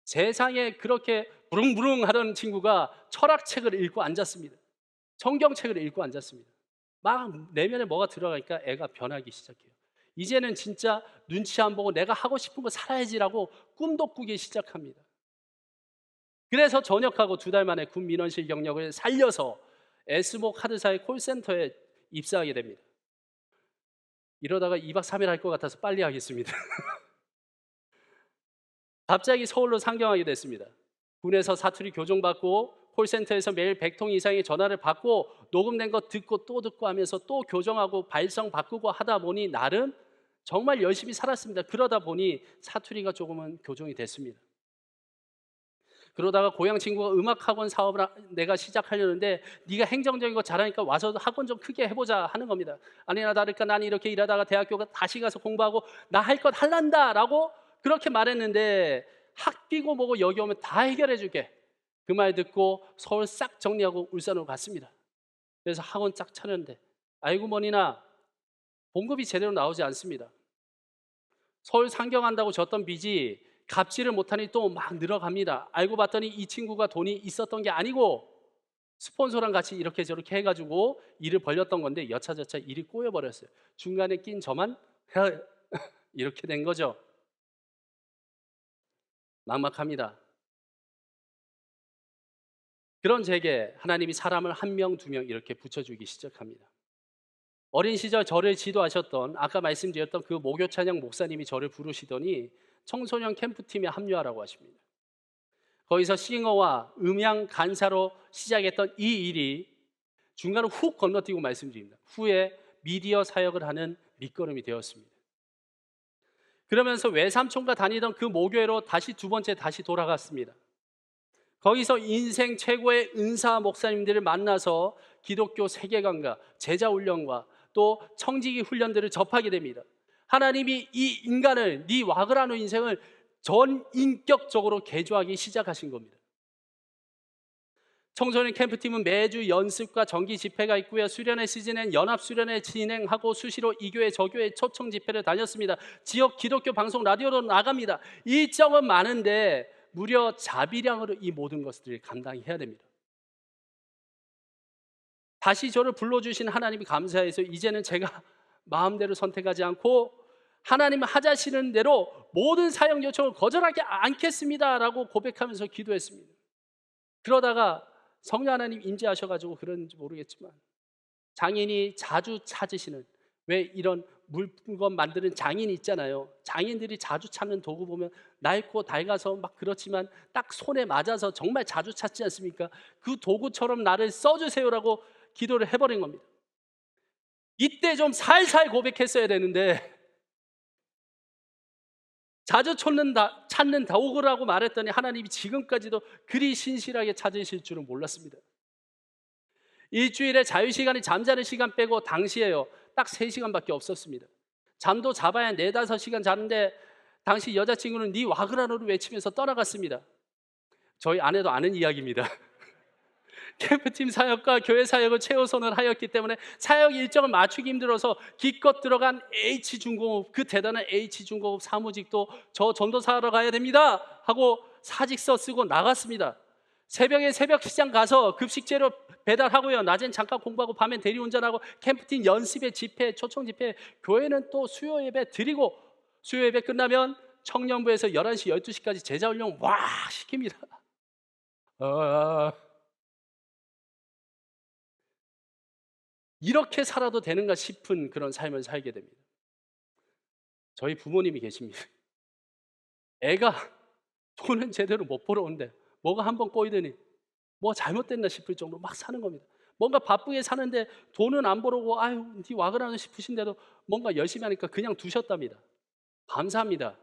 세상에 그렇게 부릉부릉 하던 친구가 철학책을 읽고 앉았습니다. 성경책을 읽고 앉았습니다. 막 내면에 뭐가 들어가니까 애가 변하기 시작해요. 이제는 진짜 눈치 안 보고 내가 하고 싶은 거 살아야지라고 꿈도 꾸기 시작합니다. 그래서 전역하고 2달 만에 군 민원실 경력을 살려서 에스모 카드사의 콜센터에 입사하게 됩니다. 이러다가 2박 3일 할 것 같아서 빨리 하겠습니다. 갑자기 서울로 상경하게 됐습니다. 군에서 사투리 교정받고 콜센터에서 매일 100통 이상의 전화를 받고 녹음된 거 듣고 또 듣고 하면서 또 교정하고 발성 바꾸고 하다 보니 나름 정말 열심히 살았습니다. 그러다 보니 사투리가 조금은 교정이 됐습니다. 그러다가 고향 친구가 음악학원 사업을 내가 시작하려는데 네가 행정적인 거 잘하니까 와서 학원 좀 크게 해보자 하는 겁니다. 아니나 다를까 난 이렇게 일하다가 대학교 다시 가서 공부하고 나 할 것 할란다 라고 그렇게 말했는데, 학비고 뭐고 여기 오면 다 해결해 줄게. 그 말 듣고 서울 싹 정리하고 울산으로 갔습니다. 그래서 학원 쫙 차렸는데 아이고 머니나 봉급이 제대로 나오지 않습니다. 서울 상경한다고 졌던 빚이 갚지를 못하니 또 막 늘어갑니다. 알고 봤더니 이 친구가 돈이 있었던 게 아니고 스폰서랑 같이 이렇게 저렇게 해가지고 일을 벌렸던 건데 여차저차 일이 꼬여버렸어요. 중간에 낀 저만 이렇게 된 거죠. 막막합니다. 그런 제게 하나님이 사람을 1명, 2명 이렇게 붙여주기 시작합니다. 어린 시절 저를 지도하셨던 아까 말씀드렸던 그 모교 찬양 목사님이 저를 부르시더니 청소년 캠프팀에 합류하라고 하십니다. 거기서 싱어와 음향 간사로 시작했던 이 일이 중간을 훅 건너뛰고 말씀드립니다. 후에 미디어 사역을 하는 밑거름이 되었습니다. 그러면서 외삼촌과 다니던 그 모교회로 다시 2번째 다시 돌아갔습니다. 거기서 인생 최고의 은사 목사님들을 만나서 기독교 세계관과 제자 훈련과 또 청지기 훈련들을 접하게 됩니다. 하나님이 이 인간을, 네 와그라노 인생을 전 인격적으로 개조하기 시작하신 겁니다. 청소년 캠프팀은 매주 연습과 정기 집회가 있고요. 수련회 시즌엔 연합 수련회 진행하고 수시로 이교회 저교회 초청 집회를 다녔습니다. 지역 기독교 방송 라디오로 나갑니다. 일정은 많은데 무려 자비량으로 이 모든 것들을 감당해야 됩니다. 다시 저를 불러주신 하나님이 감사해서 이제는 제가 마음대로 선택하지 않고 하나님 하자시는 대로 모든 사역 요청을 거절하지 않겠습니다라고 고백하면서 기도했습니다. 그러다가 성령 하나님 임재하셔가지고 그런지 모르겠지만 장인이 자주 찾으시는, 왜 이런 물건 만드는 장인 있잖아요. 장인들이 자주 찾는 도구 보면 낡고 낡아서 막 그렇지만 딱 손에 맞아서 정말 자주 찾지 않습니까? 그 도구처럼 나를 써주세요라고 기도를 해버린 겁니다. 이때 좀 살살 고백했어야 되는데 자주 찾는 도구라고 말했더니 하나님이 지금까지도 그리 신실하게 찾으실 줄은 몰랐습니다. 일주일에 자유시간이 잠자는 시간 빼고 당시에요, 딱 3시간밖에 없었습니다. 잠도 잡아야 4, 5시간 자는데 당시 여자친구는 네 와그라노를 외치면서 떠나갔습니다. 저희 아내도 아는 이야기입니다. 캠프팀 사역과 교회 사역을 최우선을 하였기 때문에 사역 일정을 맞추기 힘들어서 기껏 들어간 H중공업, 그 대단한 H중공업 사무직도 저 전도사하러 가야 됩니다 하고 사직서 쓰고 나갔습니다. 새벽에 새벽 시장 가서 급식 재료 배달하고요, 낮엔 잠깐 공부하고 밤엔 대리운전하고 캠프팀 연습회, 집회, 초청 집회, 교회는 또 수요 예배 드리고, 수요 예배 끝나면 청년부에서 11시, 12시까지 제자훈련 와 시킵니다. 이렇게 살아도 되는가 싶은 그런 삶을 살게 됩니다. 저희 부모님이 계십니다. 애가 돈은 제대로 못 벌어오는데 뭐가 한번 꼬이더니 뭐 잘못됐나 싶을 정도로 막 사는 겁니다. 뭔가 바쁘게 사는데 돈은 안 벌어오고 아유 네 와그라는 싶으신데도 뭔가 열심히 하니까 그냥 두셨답니다. 감사합니다.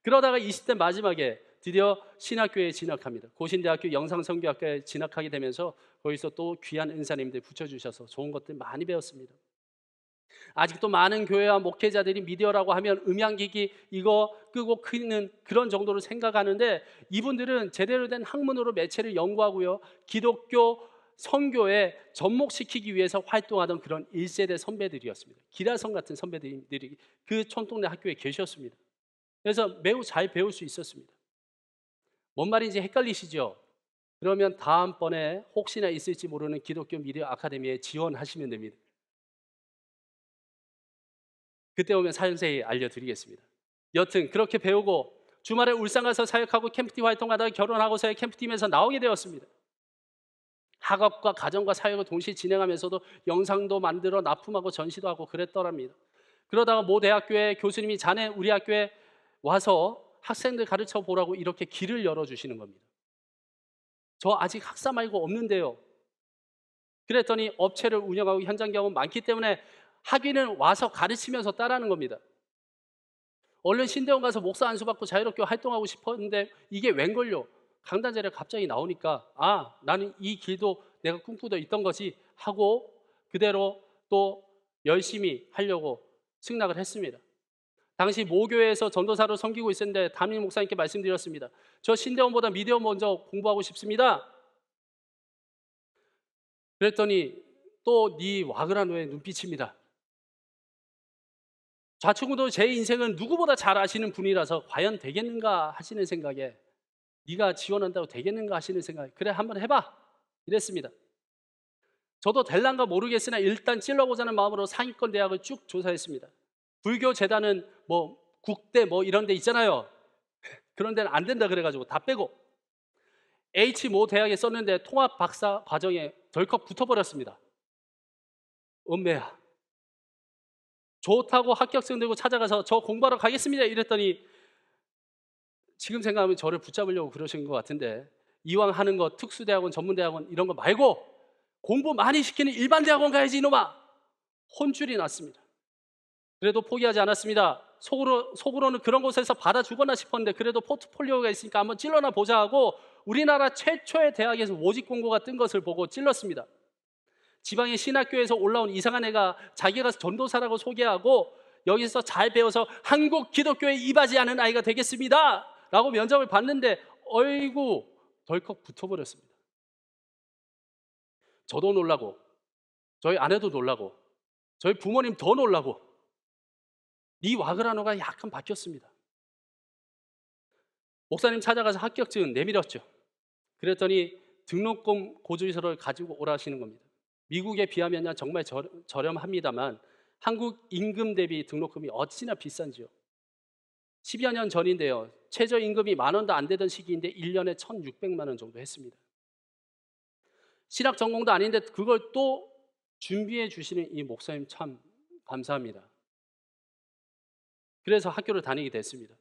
그러다가 20대 마지막에 드디어 신학교에 진학합니다. 고신대학교 영상선교학과에 진학하게 되면서 거기서 또 귀한 은사님들 붙여주셔서 좋은 것들 많이 배웠습니다. 아직도 많은 교회와 목회자들이 미디어라고 하면 음향기기 이거 끄고 끄는 그런 정도로 생각하는데, 이분들은 제대로 된 학문으로 매체를 연구하고요, 기독교 선교에 접목시키기 위해서 활동하던 그런 1세대 선배들이었습니다. 기라성 같은 선배들이 그 촌동네 학교에 계셨습니다. 그래서 매우 잘 배울 수 있었습니다. 뭔 말인지 헷갈리시죠? 그러면 다음번에 혹시나 있을지 모르는 기독교 미디어 아카데미에 지원하시면 됩니다. 그때 오면 자세히 알려드리겠습니다. 여튼 그렇게 배우고 주말에 울산 가서 사역하고 캠프팀 활동하다가 결혼하고서야 캠프팀에서 나오게 되었습니다. 학업과 가정과 사역을 동시에 진행하면서도 영상도 만들어 납품하고 전시도 하고 그랬더랍니다. 그러다가 모 대학교의 교수님이 자네 우리 학교에 와서 학생들 가르쳐 보라고 이렇게 길을 열어주시는 겁니다. 저 아직 학사 말고 없는데요. 그랬더니 업체를 운영하고 현장 경험 많기 때문에 학위는 와서 가르치면서 따라하는 겁니다. 얼른 신대원 가서 목사 안수 받고 자유롭게 활동하고 싶었는데 이게 웬걸요? 강단 자리가 갑자기 나오니까 아 나는 이 길도 내가 꿈꾸고 있던 거지 하고 그대로 또 열심히 하려고 승낙을 했습니다. 당시 모교회에서 전도사로 섬기고 있었는데 담임 목사님께 말씀드렸습니다. 저 신대원보다 미디어 먼저 공부하고 싶습니다. 그랬더니 또 네 와그라노의 눈빛입니다. 좌충우도 제 인생은 누구보다 잘 아시는 분이라서 과연 되겠는가 하시는 생각에, 네가 지원한다고 되겠는가 하시는 생각에 그래 한번 해봐 이랬습니다. 저도 될란가 모르겠으나 일단 찔러보자는 마음으로 상위권 대학을 쭉 조사했습니다. 불교 재단은 뭐 국대 뭐 이런 데 있잖아요. 그런 데는 안 된다 그래가지고 다 빼고 H모 대학에 썼는데 통합 박사 과정에 덜컥 붙어버렸습니다. 은매야. 좋다고 합격생 들고 찾아가서 저 공부하러 가겠습니다 이랬더니 지금 생각하면 저를 붙잡으려고 그러신 것 같은데, 이왕 하는 거 특수대학원, 전문대학원 이런 거 말고 공부 많이 시키는 일반 대학원 가야지 이놈아. 혼쭐이 났습니다. 그래도 포기하지 않았습니다. 속으로는 그런 곳에서 받아주거나 싶었는데 그래도 포트폴리오가 있으니까 한번 찔러나 보자 하고 우리나라 최초의 대학에서 모집 공고가 뜬 것을 보고 찔렀습니다. 지방의 신학교에서 올라온 이상한 애가 자기가 전도사라고 소개하고 여기서 잘 배워서 한국 기독교에 이바지하는 아이가 되겠습니다 라고 면접을 봤는데 어이구 덜컥 붙어버렸습니다. 저도 놀라고 저희 아내도 놀라고 저희 부모님 더 놀라고 이 와그라노가 약간 바뀌었습니다. 목사님 찾아가서 합격증 내밀었죠. 그랬더니 등록금 고지서를 가지고 오라시는 겁니다. 미국에 비하면 정말 저렴합니다만 한국 임금 대비 등록금이 어찌나 비싼지요. 10여 년 전인데요. 최저임금이 10,000원도 안 되던 시기인데 1년에 1,600만 원 정도 했습니다. 신학 전공도 아닌데 그걸 또 준비해 주시는 이 목사님 참 감사합니다. 그래서 학교를 다니게 됐습니다.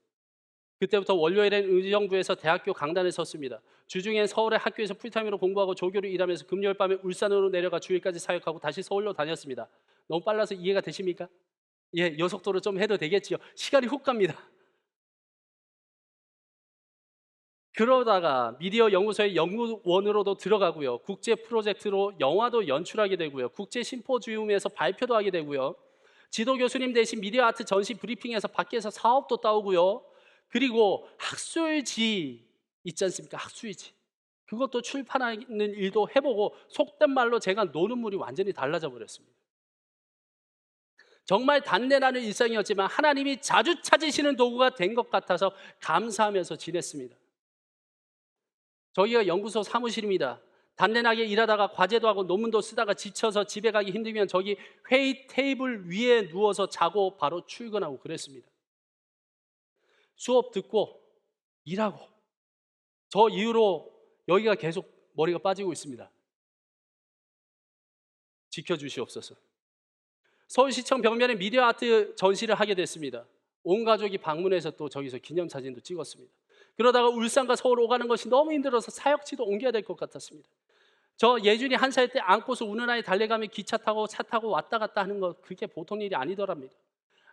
그때부터 월요일엔 의정부에서 대학교 강단에 섰습니다. 주중엔 서울의 학교에서 풀타임으로 공부하고 조교로 일하면서 금요일 밤에 울산으로 내려가 주일까지 사역하고 다시 서울로 다녔습니다. 너무 빨라서 이해가 되십니까? 예, 여속도로 좀 해도 되겠지요. 시간이 훅 갑니다. 그러다가 미디어 연구소의 연구원으로도 들어가고요. 국제 프로젝트로 영화도 연출하게 되고요. 국제 심포지움에서 발표도 하게 되고요. 지도 교수님 대신 미디어 아트 전시 브리핑에서 밖에서 사업도 따오고요. 그리고 학술지 있지 않습니까? 학술지. 그것도 출판하는 일도 해보고 속된 말로 제가 노는 물이 완전히 달라져 버렸습니다. 정말 단내나는 일상이었지만 하나님이 자주 찾으시는 도구가 된 것 같아서 감사하면서 지냈습니다. 저희가 연구소 사무실입니다. 단련하게 일하다가 과제도 하고 논문도 쓰다가 지쳐서 집에 가기 힘들면 저기 회의 테이블 위에 누워서 자고 바로 출근하고 그랬습니다. 수업 듣고 일하고 저 이후로 여기가 계속 머리가 빠지고 있습니다. 지켜주시옵소서. 서울시청 벽면에 미디어 아트 전시를 하게 됐습니다. 온 가족이 방문해서 또 저기서 기념사진도 찍었습니다. 그러다가 울산과 서울 오가는 것이 너무 힘들어서 사역지도 옮겨야 될 것 같았습니다. 저 예준이 1살 때 안고서 우는 아이 달래가며 기차 타고 차 타고 왔다 갔다 하는 거 그게 보통 일이 아니더랍니다.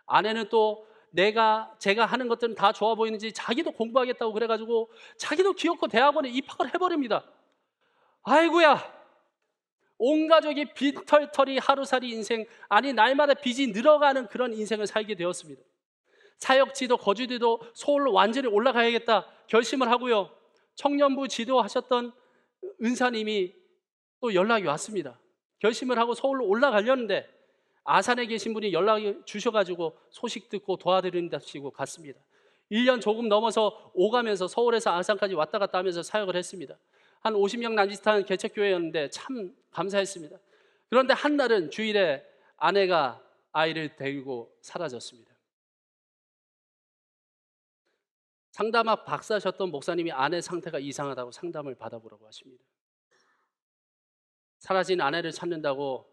아내는 또 제가 하는 것들은 다 좋아 보이는지 자기도 공부하겠다고 그래가지고 자기도 기어코 대학원에 입학을 해버립니다. 아이고야, 온 가족이 빈털터리 하루살이 인생, 아니 날마다 빚이 늘어가는 그런 인생을 살게 되었습니다. 사역지도 거주지도 서울로 완전히 올라가야겠다 결심을 하고요. 청년부 지도하셨던 은사님이 또 연락이 왔습니다. 결심을 하고 서울로 올라가려는데 아산에 계신 분이 연락이 주셔가지고 소식 듣고 도와드린다시고 갔습니다. 1년 조금 넘어서 오가면서 서울에서 아산까지 왔다 갔다 하면서 사역을 했습니다. 한 50명 남짓한 개척교회였는데 참 감사했습니다. 그런데 한날은 주일에 아내가 아이를 데리고 사라졌습니다. 상담학 박사셨던 목사님이 아내 상태가 이상하다고 상담을 받아보라고 하십니다. 사라진 아내를 찾는다고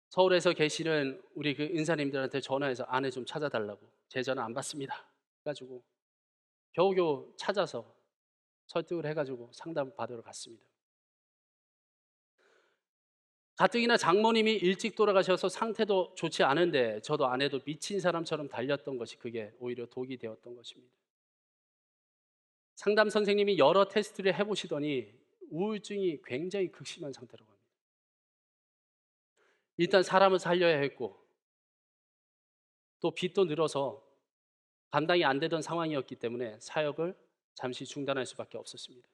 서울에서 계시는 우리 그 은사님들한테 전화해서 아내 좀 찾아달라고. 제 전화 안 받습니다. 그래가지고 겨우겨우 찾아서 설득을 해가지고 상담을 받으러 갔습니다. 가뜩이나 장모님이 일찍 돌아가셔서 상태도 좋지 않은데 저도 아내도 미친 사람처럼 달렸던 것이 그게 오히려 독이 되었던 것입니다. 상담 선생님이 여러 테스트를 해보시더니 우울증이 굉장히 극심한 상태라고 합니다. 일단 사람을 살려야 했고 또 빚도 늘어서 감당이 안 되던 상황이었기 때문에 사역을 잠시 중단할 수밖에 없었습니다.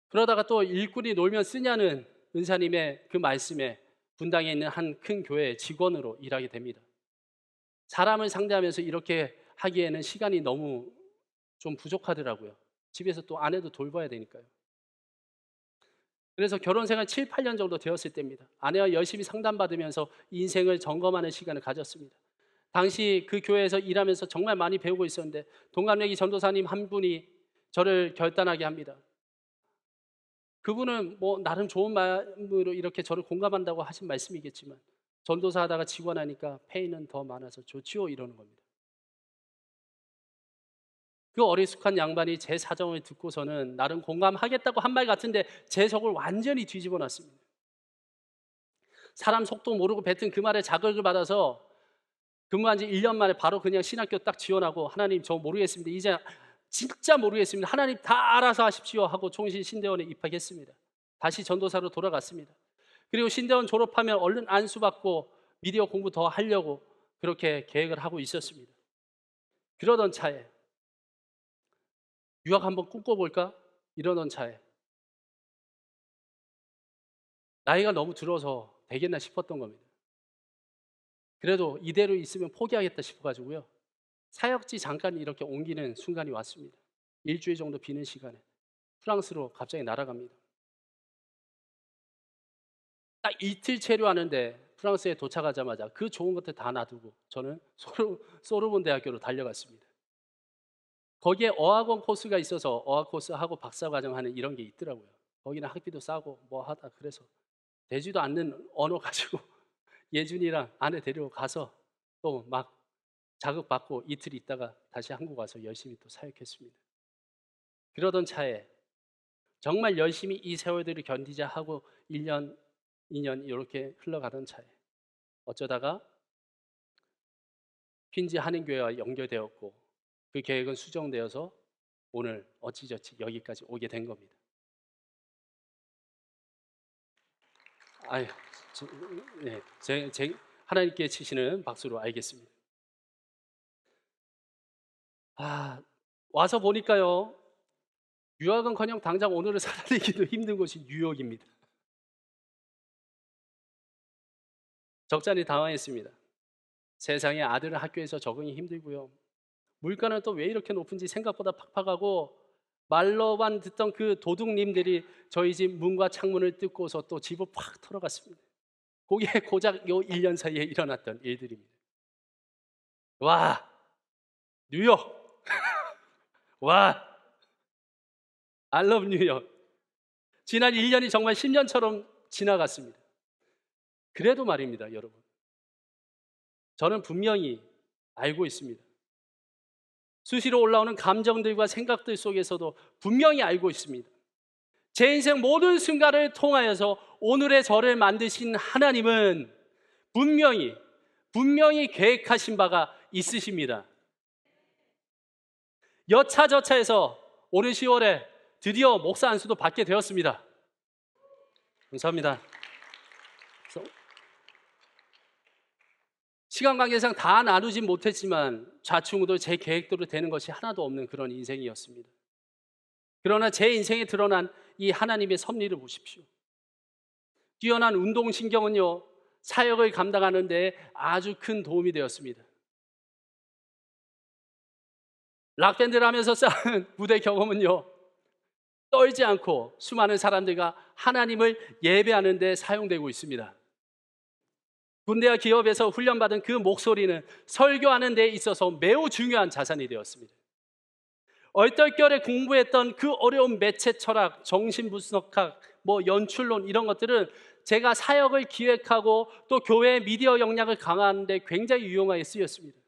그러다가 또 일꾼이 놀면 쓰냐는 은사님의 그 말씀에 분당에 있는 한 큰 교회의 직원으로 일하게 됩니다. 사람을 상대하면서 이렇게 하기에는 시간이 너무 좀 부족하더라고요. 집에서 또 아내도 돌봐야 되니까요. 그래서 결혼 생활 7, 8년 정도 되었을 때입니다. 아내와 열심히 상담받으면서 인생을 점검하는 시간을 가졌습니다. 당시 그 교회에서 일하면서 정말 많이 배우고 있었는데 동갑내기 전도사님 한 분이 저를 결단하게 합니다. 그분은 뭐 나름 좋은 마음으로 이렇게 저를 공감한다고 하신 말씀이겠지만 전도사 하다가 지고 나니까 페이는 더 많아서 좋지요 이러는 겁니다. 그 어리숙한 양반이 제 사정을 듣고서는 나름 공감하겠다고 한 말 같은데 제 속을 완전히 뒤집어 놨습니다. 사람 속도 모르고 뱉은 그 말에 자극을 받아서 근무한 지 1년 만에 바로 그냥 신학교 딱 지원하고 하나님 저 모르겠습니다. 이제 진짜 모르겠습니다. 하나님 다 알아서 하십시오 하고 총신 신대원에 입학했습니다. 다시 전도사로 돌아갔습니다. 그리고 신대원 졸업하면 얼른 안수받고 미디어 공부 더 하려고 그렇게 계획을 하고 있었습니다. 그러던 차에 유학 한번 꿈꿔볼까? 이러던 차에 나이가 너무 들어서 되겠나 싶었던 겁니다. 그래도 이대로 있으면 포기하겠다 싶어가지고요. 사역지 잠깐 이렇게 옮기는 순간이 왔습니다. 일주일 정도 비는 시간에 프랑스로 갑자기 날아갑니다. 딱 이틀 체류하는데 프랑스에 도착하자마자 그 좋은 것들 다 놔두고 저는 소르본 대학교로 달려갔습니다. 거기에 어학원 코스가 있어서 어학 코스하고 박사과정 하는 이런 게 있더라고요. 거기는 학비도 싸고 뭐 하다 그래서 되지도 않는 언어 가지고 예준이랑 아내 데리고 가서 또 막 자극받고 이틀 있다가 다시 한국 와서 열심히 또 사역했습니다. 그러던 차에 정말 열심히 이 세월들을 견디자 하고 1년, 2년 이렇게 흘러가던 차에 어쩌다가 퀸즈 한인교회와 연결되었고 그 계획은 수정되어서 오늘 어찌저찌 여기까지 오게 된 겁니다. 아유, 네, 하나님께 치시는 박수로 알겠습니다. 와서 보니까요, 유학은커녕 당장 오늘을 살아내기도 힘든 곳이 뉴욕입니다. 적잖이 당황했습니다. 세상에 아들은 학교에서 적응이 힘들고요. 물가는 또 왜 이렇게 높은지 생각보다 팍팍하고 말로만 듣던 그 도둑님들이 저희 집 문과 창문을 뜯고서 또 집을 팍 털어갔습니다. 그게 고작 요 1년 사이에 일어났던 일들입니다. 와, 뉴욕! 와, I love 뉴욕. 지난 1년이 정말 10년처럼 지나갔습니다. 그래도 말입니다, 여러분. 저는 분명히 알고 있습니다. 수시로 올라오는 감정들과 생각들 속에서도 분명히 알고 있습니다. 제 인생 모든 순간을 통하여서 오늘의 저를 만드신 하나님은 분명히 계획하신 바가 있으십니다. 여차저차해서 오는 10월에 드디어 목사 안수도 받게 되었습니다. 감사합니다. 시간 관계상 다 나누진 못했지만 좌충우돌 제 계획대로 되는 것이 하나도 없는 그런 인생이었습니다. 그러나 제 인생에 드러난 이 하나님의 섭리를 보십시오. 뛰어난 운동신경은요, 사역을 감당하는 데 아주 큰 도움이 되었습니다. 락밴드를 하면서 쌓은 무대 경험은요, 떨지 않고 수많은 사람들과 하나님을 예배하는 데 사용되고 있습니다. 군대와 기업에서 훈련받은 그 목소리는 설교하는 데 있어서 매우 중요한 자산이 되었습니다. 얼떨결에 공부했던 그 어려운 매체 철학, 정신분석학, 연출론 이런 것들은 제가 사역을 기획하고 또 교회의 미디어 역량을 강화하는 데 굉장히 유용하게 쓰였습니다.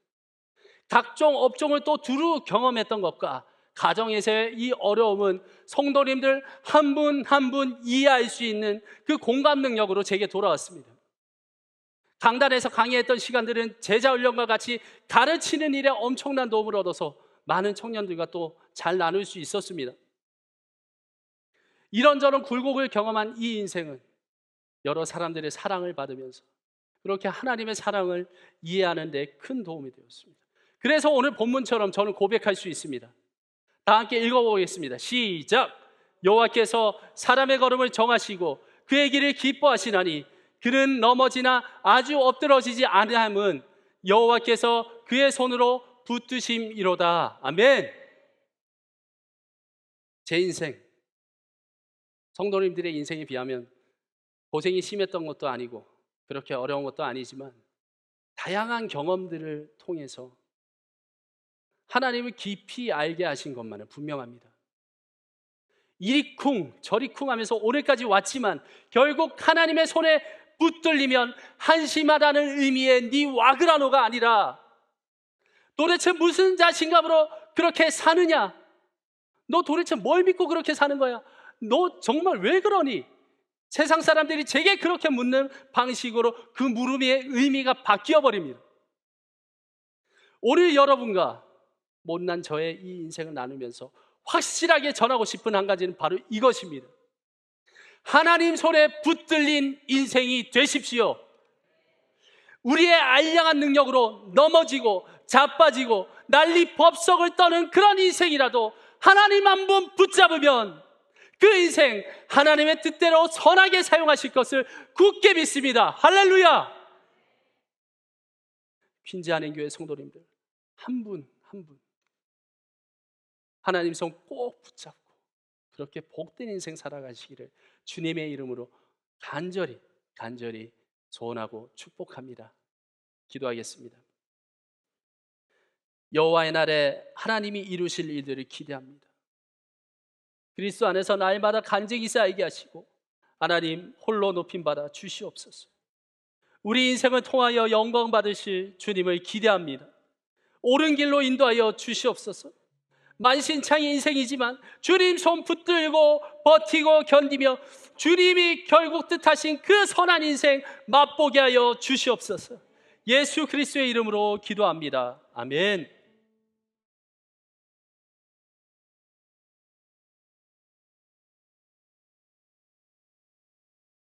각종 업종을 또 두루 경험했던 것과 가정에서의 이 어려움은 성도님들 한 분 한 분 이해할 수 있는 그 공감 능력으로 제게 돌아왔습니다. 강단에서 강의했던 시간들은 제자 훈련과 같이 가르치는 일에 엄청난 도움을 얻어서 많은 청년들과 또 잘 나눌 수 있었습니다. 이런저런 굴곡을 경험한 이 인생은 여러 사람들의 사랑을 받으면서 그렇게 하나님의 사랑을 이해하는 데 큰 도움이 되었습니다. 그래서 오늘 본문처럼 저는 고백할 수 있습니다. 다 함께 읽어보겠습니다. 시작! 여호와께서 사람의 걸음을 정하시고 그의 길을 기뻐하시나니 그는 넘어지나 아주 엎드러지지 아니함은 여호와께서 그의 손으로 붙드심이로다. 아멘. 제 인생, 성도님들의 인생에 비하면 고생이 심했던 것도 아니고 그렇게 어려운 것도 아니지만 다양한 경험들을 통해서 하나님을 깊이 알게 하신 것만은 분명합니다. 이리 쿵 저리 쿵 하면서 오늘까지 왔지만 결국 하나님의 손에 붙들리면 한심하다는 의미의 네 와그라노가 아니라 도대체 무슨 자신감으로 그렇게 사느냐? 너 도대체 뭘 믿고 그렇게 사는 거야? 너 정말 왜 그러니? 세상 사람들이 제게 그렇게 묻는 방식으로 그 물음의 의미가 바뀌어 버립니다. 오늘 여러분과 못난 저의 이 인생을 나누면서 확실하게 전하고 싶은 한 가지는 바로 이것입니다. 하나님 손에 붙들린 인생이 되십시오. 우리의 알량한 능력으로 넘어지고 자빠지고 난리 법석을 떠는 그런 인생이라도 하나님 한 분 붙잡으면 그 인생 하나님의 뜻대로 선하게 사용하실 것을 굳게 믿습니다. 할렐루야. 퀸즈 한인교회 성도님들, 한 분 한 분 하나님 손 꼭 붙잡고 그렇게 복된 인생 살아가시기를 주님의 이름으로 간절히 소원하고 축복합니다. 기도하겠습니다. 여호와의 날에 하나님이 이루실 일들을 기대합니다. 그리스도 안에서 날마다 간증이 쌓이게 하시고 하나님 홀로 높임받아 주시옵소서. 우리 인생을 통하여 영광 받으실 주님을 기대합니다. 옳은 길로 인도하여 주시옵소서. 만신창이 인생이지만 주님 손 붙들고 버티고 견디며 주님이 결국 뜻하신 그 선한 인생 맛보게 하여 주시옵소서. 예수 그리스도의 이름으로 기도합니다. 아멘.